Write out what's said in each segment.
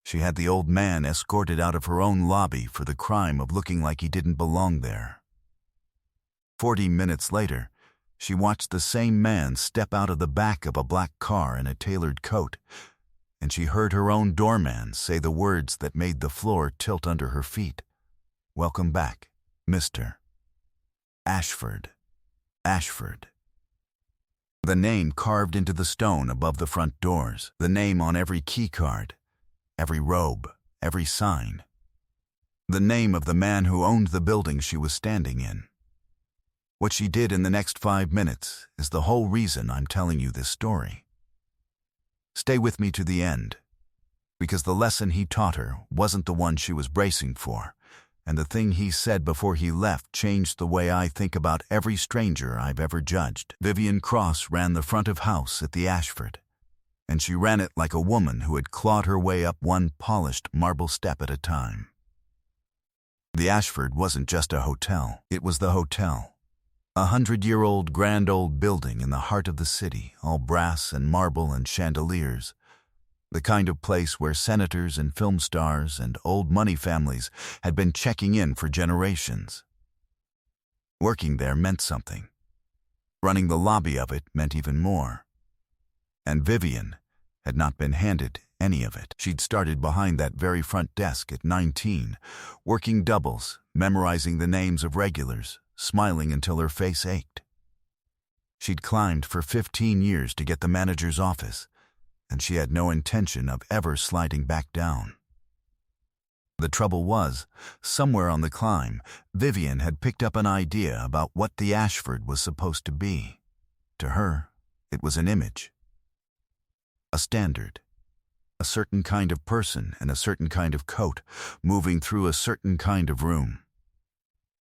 She had the old man escorted out of her own lobby for the crime of looking like he didn't belong there. 40 minutes later, she watched the same man step out of the back of a black car in a tailored coat, and she heard her own doorman say the words that made the floor tilt under her feet. "Welcome back, Mr. Ashford. Ashford." The name carved into the stone above the front doors, the name on every key card, every robe, every sign. The name of the man who owned the building she was standing in. What she did in the next 5 minutes is the whole reason I'm telling you this story. Stay with me to the end, because the lesson he taught her wasn't the one she was bracing for, and the thing he said before he left changed the way I think about every stranger I've ever judged. Vivian Cross ran the front of house at the Ashford, and she ran it like a woman who had clawed her way up one polished marble step at a time. The Ashford wasn't just a hotel, it was the hotel. 100-year-old grand old building in the heart of the city, all brass and marble and chandeliers. The kind of place where senators and film stars and old money families had been checking in for generations. Working there meant something. Running the lobby of it meant even more. And Vivian had not been handed any of it. She'd started behind that very front desk at 19, working doubles, memorizing the names of regulars, smiling until her face ached. She'd climbed for 15 years to get the manager's office, and she had no intention of ever sliding back down. The trouble was, somewhere on the climb, Vivian had picked up an idea about what the Ashford was supposed to be. To her, it was an image. A standard. A certain kind of person in a certain kind of coat, moving through a certain kind of room.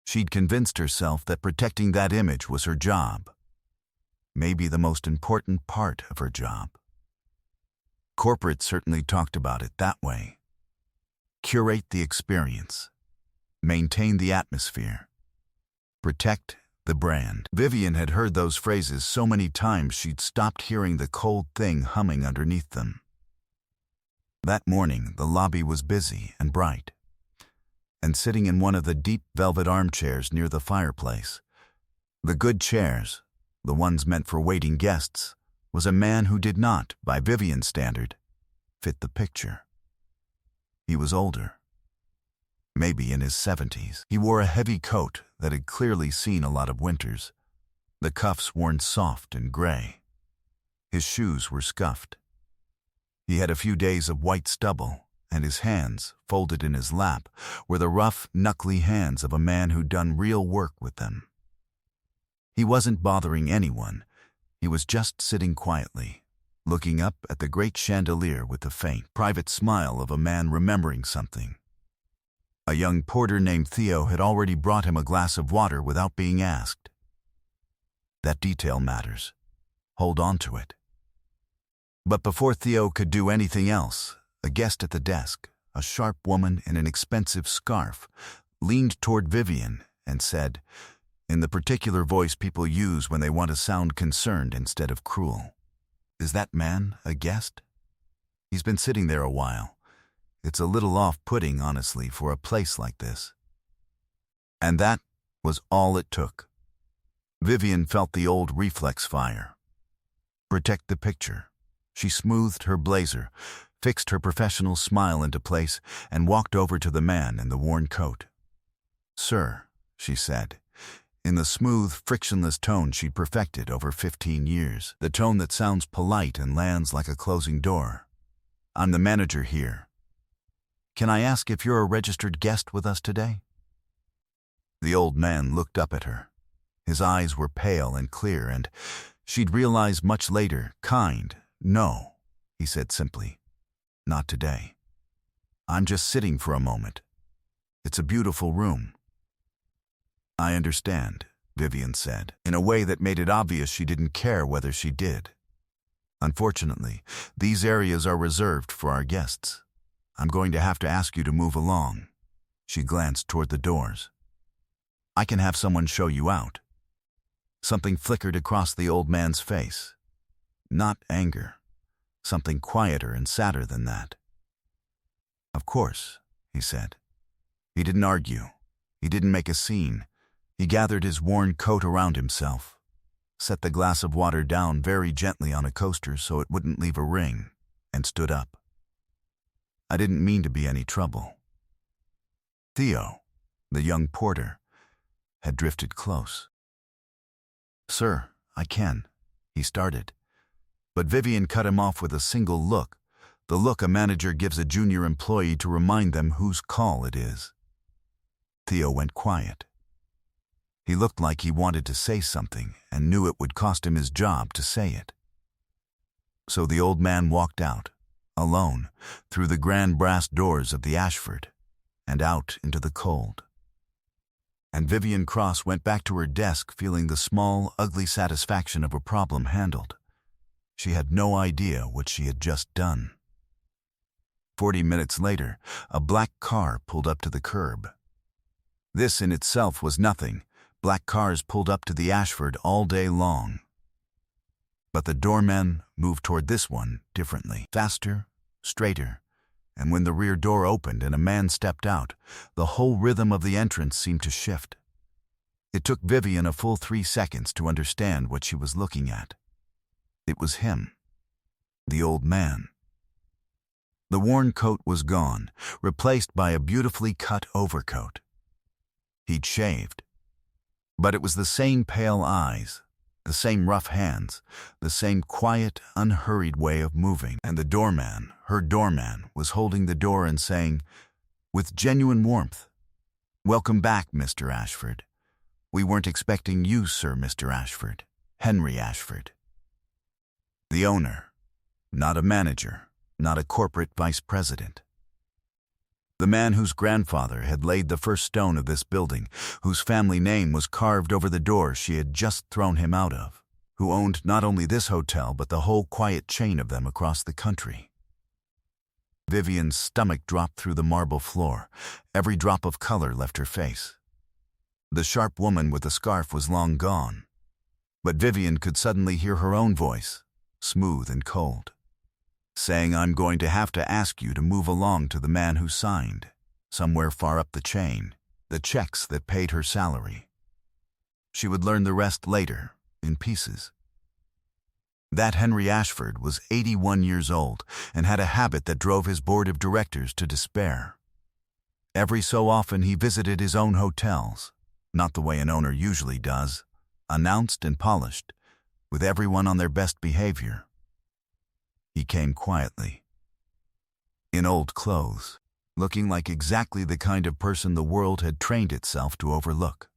She'd convinced herself that protecting that image was her job. Maybe the most important part of her job. Corporate certainly talked about it that way. Curate the experience. Maintain the atmosphere. Protect the brand. Vivian had heard those phrases so many times she'd stopped hearing the cold thing humming underneath them. That morning, the lobby was busy and bright. And sitting in one of the deep velvet armchairs near the fireplace, the good chairs, the ones meant for waiting guests, was a man who did not, by Vivian's standard, fit the picture. He was older, maybe in his 70s. He wore a heavy coat that had clearly seen a lot of winters, the cuffs worn soft and gray. His shoes were scuffed. He had a few days of white stubble, and his hands, folded in his lap, were the rough, knuckly hands of a man who'd done real work with them. He wasn't bothering anyone. He was just sitting quietly, looking up at the great chandelier with the faint, private smile of a man remembering something. A young porter named Theo had already brought him a glass of water without being asked. That detail matters. Hold on to it. But before Theo could do anything else, a guest at the desk, a sharp woman in an expensive scarf, leaned toward Vivian and said, in the particular voice people use when they want to sound concerned instead of cruel, "Is that man a guest? He's been sitting there a while. It's a little off-putting, honestly, for a place like this." And that was all it took. Vivian felt the old reflex fire. Protect the picture. She smoothed her blazer, fixed her professional smile into place, and walked over to the man in the worn coat. "Sir," she said, in the smooth, frictionless tone she'd perfected over 15 years, the tone that sounds polite and lands like a closing door. "I'm the manager here. Can I ask if you're a registered guest with us today?" The old man looked up at her. His eyes were pale and clear, and she'd realized much later, kind. "No," he said simply. "Not today. I'm just sitting for a moment. It's a beautiful room." "I understand," Vivian said, in a way that made it obvious she didn't care whether she did. "Unfortunately, these areas are reserved for our guests. I'm going to have to ask you to move along." She glanced toward the doors. "I can have someone show you out." Something flickered across the old man's face. Not anger. Something quieter and sadder than that. "Of course," he said. He didn't argue. He didn't make a scene. He gathered his worn coat around himself, set the glass of water down very gently on a coaster so it wouldn't leave a ring, and stood up. "I didn't mean to be any trouble." Theo, the young porter, had drifted close. "Sir, I can," he started. But Vivian cut him off with a single look, the look a manager gives a junior employee to remind them whose call it is. Theo went quiet. He looked like he wanted to say something and knew it would cost him his job to say it. So the old man walked out, alone, through the grand brass doors of the Ashford, and out into the cold. And Vivian Cross went back to her desk feeling the small, ugly satisfaction of a problem handled. She had no idea what she had just done. 40 minutes later, a black car pulled up to the curb. This in itself was nothing. Black cars pulled up to the Ashford all day long. But the doorman moved toward this one differently, faster, straighter, and when the rear door opened and a man stepped out, the whole rhythm of the entrance seemed to shift. It took Vivian a full 3 seconds to understand what she was looking at. It was him, the old man. The worn coat was gone, replaced by a beautifully cut overcoat. He'd shaved. But it was the same pale eyes, the same rough hands, the same quiet, unhurried way of moving. And the doorman, her doorman, was holding the door and saying, with genuine warmth, "Welcome back, Mr. Ashford. We weren't expecting you, sir, Mr. Ashford. Henry Ashford." The owner, not a manager, not a corporate vice president. The man whose grandfather had laid the first stone of this building, whose family name was carved over the door she had just thrown him out of, who owned not only this hotel but the whole quiet chain of them across the country. Vivian's stomach dropped through the marble floor. Every drop of color left her face. The sharp woman with the scarf was long gone, but Vivian could suddenly hear her own voice, smooth and cold, saying, "I'm going to have to ask you to move along to the man who signed, somewhere far up the chain, the checks that paid her salary." She would learn the rest later, in pieces. That Henry Ashford was 81 years old and had a habit that drove his board of directors to despair. Every so often he visited his own hotels, not the way an owner usually does, announced and polished, with everyone on their best behavior. He came quietly, in old clothes, looking like exactly the kind of person the world had trained itself to overlook.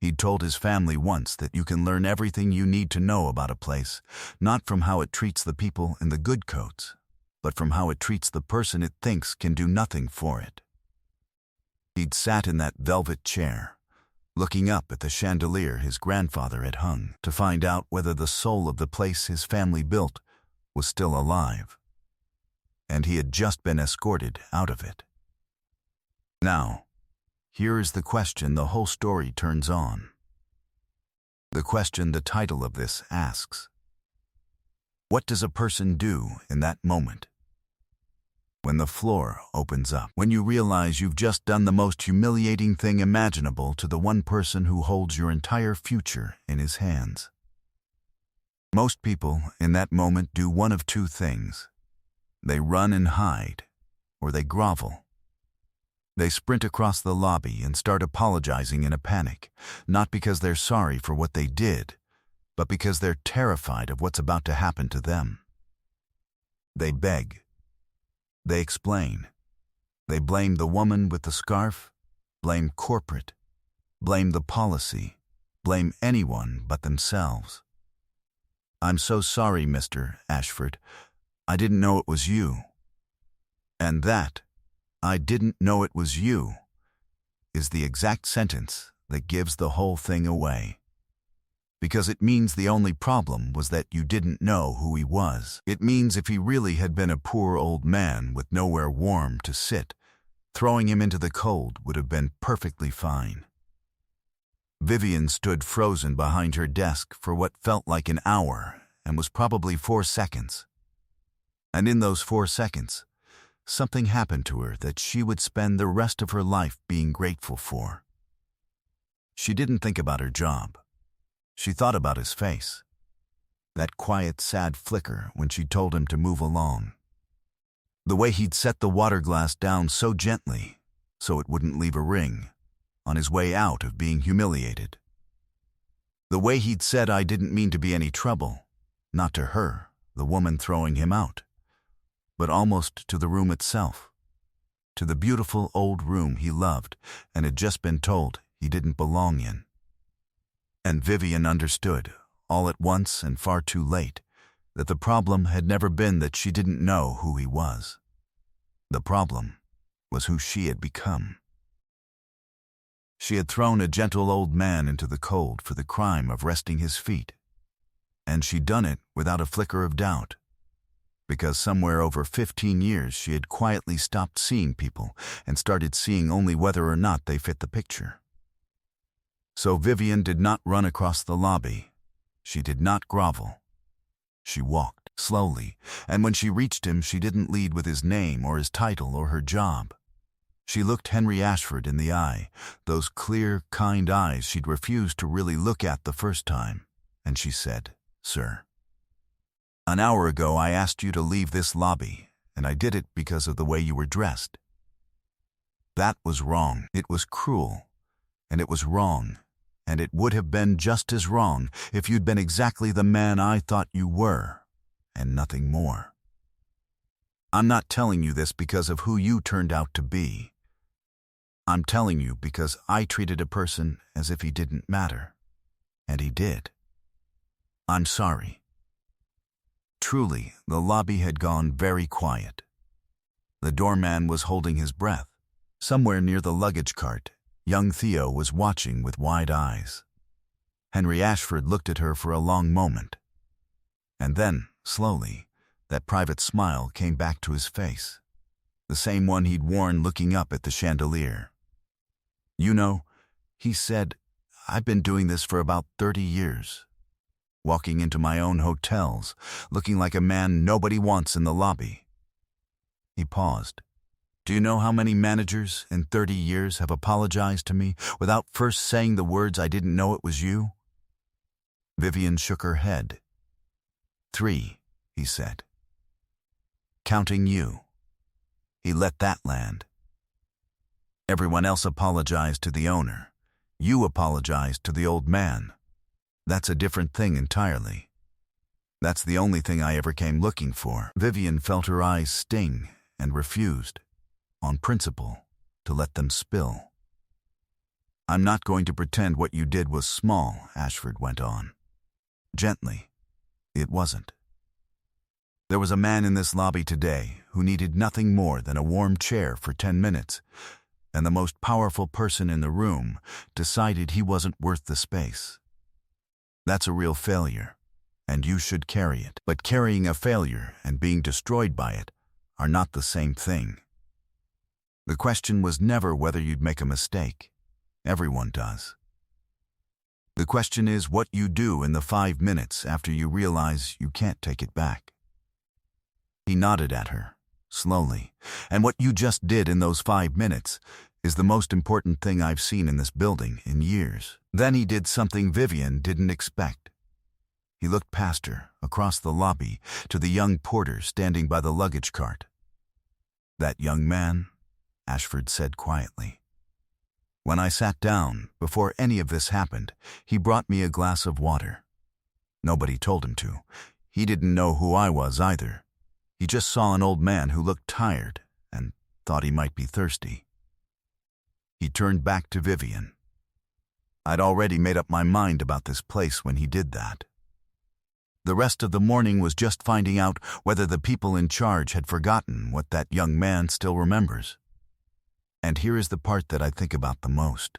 He'd told his family once that you can learn everything you need to know about a place, not from how it treats the people in the good coats, but from how it treats the person it thinks can do nothing for it. He'd sat in that velvet chair, looking up at the chandelier his grandfather had hung, to find out whether the soul of the place his family built was still alive, and he had just been escorted out of it. Now, here is the question the whole story turns on. The question the title of this asks. What does a person do in that moment? When the floor opens up, when you realize you've just done the most humiliating thing imaginable to the one person who holds your entire future in his hands. Most people in that moment do one of two things. They run and hide, or they grovel. They sprint across the lobby and start apologizing in a panic, not because they're sorry for what they did, but because they're terrified of what's about to happen to them. They beg. They explain. They blame the woman with the scarf, blame corporate, blame the policy, blame anyone but themselves. "I'm so sorry, Mr. Ashford. I didn't know it was you." And that, "I didn't know it was you," is the exact sentence that gives the whole thing away. Because it means the only problem was that you didn't know who he was. It means if he really had been a poor old man with nowhere warm to sit, throwing him into the cold would have been perfectly fine. Vivian stood frozen behind her desk for what felt like an hour and was probably 4 seconds. And in those 4 seconds, something happened to her that she would spend the rest of her life being grateful for. She didn't think about her job. She thought about his face. That quiet, sad flicker when she told him to move along. The way he'd set the water glass down so gently, so it wouldn't leave a ring, on his way out of being humiliated. The way he'd said I didn't mean to be any trouble, not to her, the woman throwing him out, but almost to the room itself, to the beautiful old room he loved and had just been told he didn't belong in. And Vivian understood, all at once and far too late, that the problem had never been that she didn't know who he was. The problem was who she had become. She had thrown a gentle old man into the cold for the crime of resting his feet, and she'd done it without a flicker of doubt, because somewhere over 15 years she had quietly stopped seeing people and started seeing only whether or not they fit the picture. So Vivian did not run across the lobby. She did not grovel. She walked slowly, and when she reached him, she didn't lead with his name or his title or her job. She looked Henry Ashford in the eye, those clear, kind eyes she'd refused to really look at the first time, and she said, "Sir, an hour ago I asked you to leave this lobby, and I did it because of the way you were dressed. That was wrong. It was cruel, and it was wrong, and it would have been just as wrong if you'd been exactly the man I thought you were, and nothing more. I'm not telling you this because of who you turned out to be. I'm telling you because I treated a person as if he didn't matter, and he did. I'm sorry." Truly, the lobby had gone very quiet. The doorman was holding his breath. Somewhere near the luggage cart, young Theo was watching with wide eyes. Henry Ashford looked at her for a long moment. And then, slowly, that private smile came back to his face, the same one he'd worn looking up at the chandelier. "You know," he said, "I've been doing this for about 30 years. Walking into my own hotels, looking like a man nobody wants in the lobby." He paused. "Do you know how many managers in 30 years have apologized to me without first saying the words I didn't know it was you?" Vivian shook her head. "3, he said. "Counting you." He let that land. "Everyone else apologized to the owner. You apologized to the old man. That's a different thing entirely. That's the only thing I ever came looking for." Vivian felt her eyes sting and refused, on principle, to let them spill. "I'm not going to pretend what you did was small," Ashford went on. Gently. It wasn't. "There was a man in this lobby today who needed nothing more than a warm chair for 10 minutes, and the most powerful person in the room decided he wasn't worth the space. That's a real failure, and you should carry it. But carrying a failure and being destroyed by it are not the same thing. The question was never whether you'd make a mistake. Everyone does. The question is what you do in the 5 minutes after you realize you can't take it back." He nodded at her, slowly, "And what you just did in those 5 minutes is the most important thing I've seen in this building in years." Then he did something Vivian didn't expect. He looked past her, across the lobby, to the young porter standing by the luggage cart. "That young man," Ashford said quietly. "When I sat down, before any of this happened, he brought me a glass of water. Nobody told him to. He didn't know who I was either. He just saw an old man who looked tired and thought he might be thirsty." He turned back to Vivian. "I'd already made up my mind about this place when he did that. The rest of the morning was just finding out whether the people in charge had forgotten what that young man still remembers. And here is the part that I think about the most.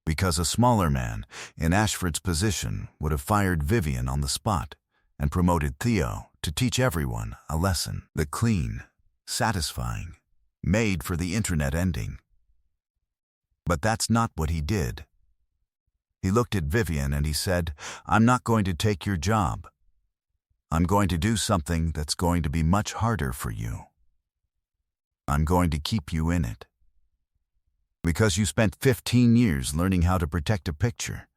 Because a smaller man in Ashford's position would have fired Vivian on the spot and promoted Theo to teach everyone a lesson, the clean, satisfying, made for the internet ending. But that's not what he did. He looked at Vivian and he said, "I'm not going to take your job. I'm going to do something that's going to be much harder for you." I'm going to keep you in it. Because you spent 15 years learning how to protect a picture.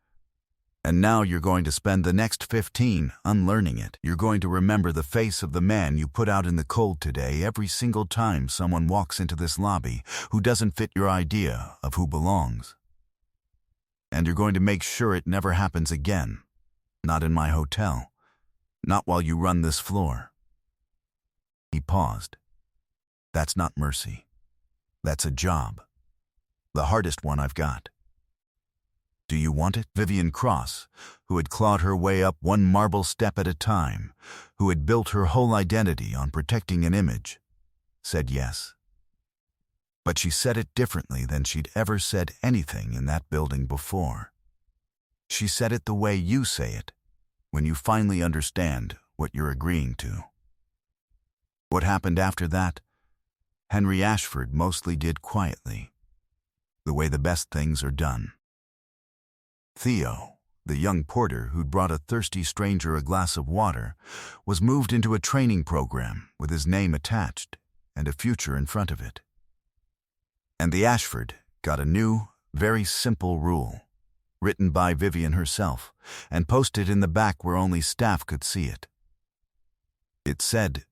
And now you're going to spend the next 15 unlearning it. You're going to remember the face of the man you put out in the cold today every single time someone walks into this lobby who doesn't fit your idea of who belongs. And you're going to make sure it never happens again. Not in my hotel. Not while you run this floor. He paused. That's not mercy. That's a job. The hardest one I've got. Do you want it? Vivian Cross, who had clawed her way up one marble step at a time, who had built her whole identity on protecting an image, said yes. But she said it differently than she'd ever said anything in that building before. She said it the way you say it, when you finally understand what you're agreeing to. What happened after that, Henry Ashford mostly did quietly, the way the best things are done. Theo, the young porter who'd brought a thirsty stranger a glass of water, was moved into a training program with his name attached and a future in front of it. And the Ashford got a new, very simple rule, written by Vivian herself, and posted in the back where only staff could see it. It said,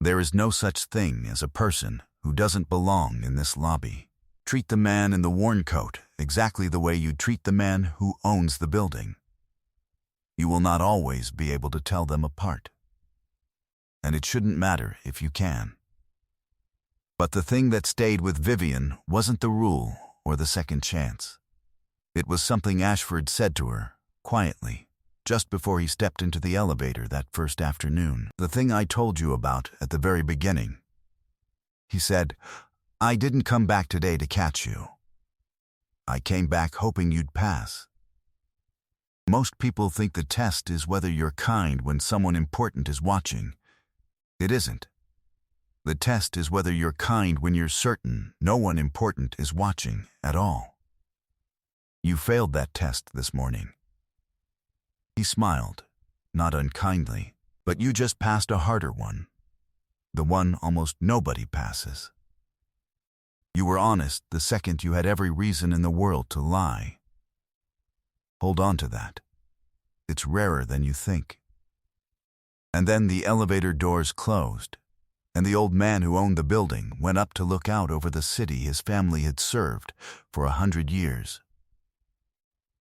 "There is no such thing as a person who doesn't belong in this lobby. Treat the man in the worn coat exactly the way you treat the man who owns the building. You will not always be able to tell them apart. And it shouldn't matter if you can." But the thing that stayed with Vivian wasn't the rule or the second chance. It was something Ashford said to her, quietly, just before he stepped into the elevator that first afternoon. The thing I told you about at the very beginning. He said, "I didn't come back today to catch you. I came back hoping you'd pass." Most people think the test is whether you're kind when someone important is watching. It isn't. The test is whether you're kind when you're certain no one important is watching at all. You failed that test this morning. He smiled, not unkindly, but you just passed a harder one. The one almost nobody passes. You were honest the second you had every reason in the world to lie. Hold on to that. It's rarer than you think. And then the elevator doors closed, and the old man who owned the building went up to look out over the city his family had served for 100 years.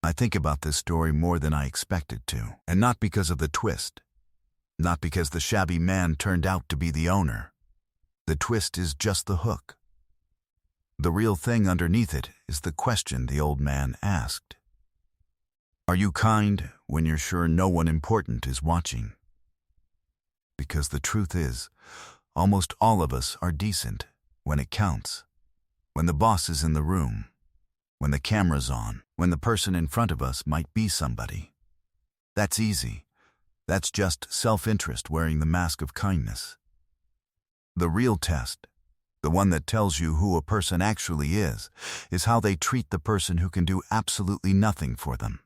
I think about this story more than I expected to, and not because of the twist. Not because the shabby man turned out to be the owner. The twist is just the hook. The real thing underneath it is the question the old man asked. Are you kind when you're sure no one important is watching? Because the truth is, almost all of us are decent when it counts. When the boss is in the room. When the camera's on. When the person in front of us might be somebody. That's easy. That's just self-interest wearing the mask of kindness. The real test, the one that tells you who a person actually is how they treat the person who can do absolutely nothing for them.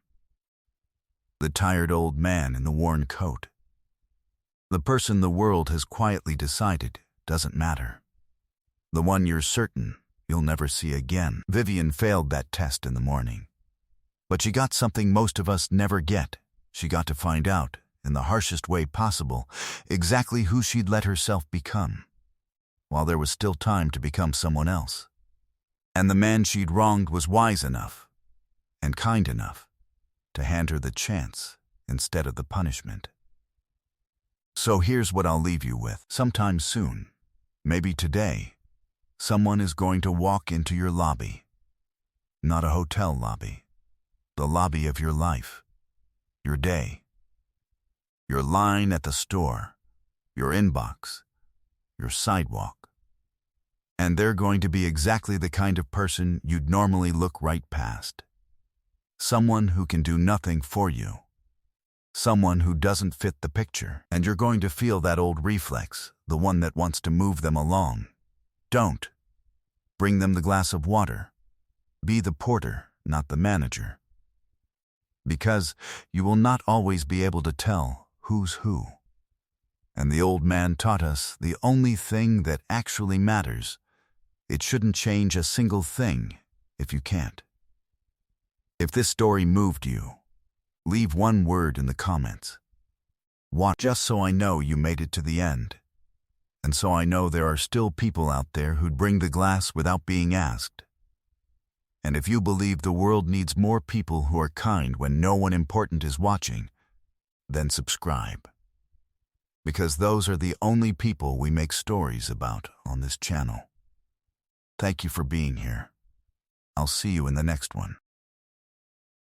The tired old man in the worn coat. The person the world has quietly decided doesn't matter. The one you're certain you'll never see again. Vivian failed that test in the morning. But she got something most of us never get. She got to find out, in the harshest way possible, exactly who she'd let herself become, while there was still time to become someone else. And the man she'd wronged was wise enough, and kind enough, to hand her the chance instead of the punishment. So here's what I'll leave you with. Sometime soon, maybe today, someone is going to walk into your lobby. Not a hotel lobby. The lobby of your life. Your day. Your line at the store. Your inbox. Your sidewalk. And they're going to be exactly the kind of person you'd normally look right past. Someone who can do nothing for you. Someone who doesn't fit the picture. And you're going to feel that old reflex, the one that wants to move them along. Don't. Bring them the glass of water. Be the porter, not the manager. Because you will not always be able to tell who's who. And the old man taught us the only thing that actually matters It shouldn't change a single thing if you can't. If this story moved you, leave one word in the comments. Just so I know you made it to the end. And so I know there are still people out there who'd bring the glass without being asked. And if you believe the world needs more people who are kind when no one important is watching, then subscribe. Because those are the only people we make stories about on this channel. Thank you for being here. I'll see you in the next one.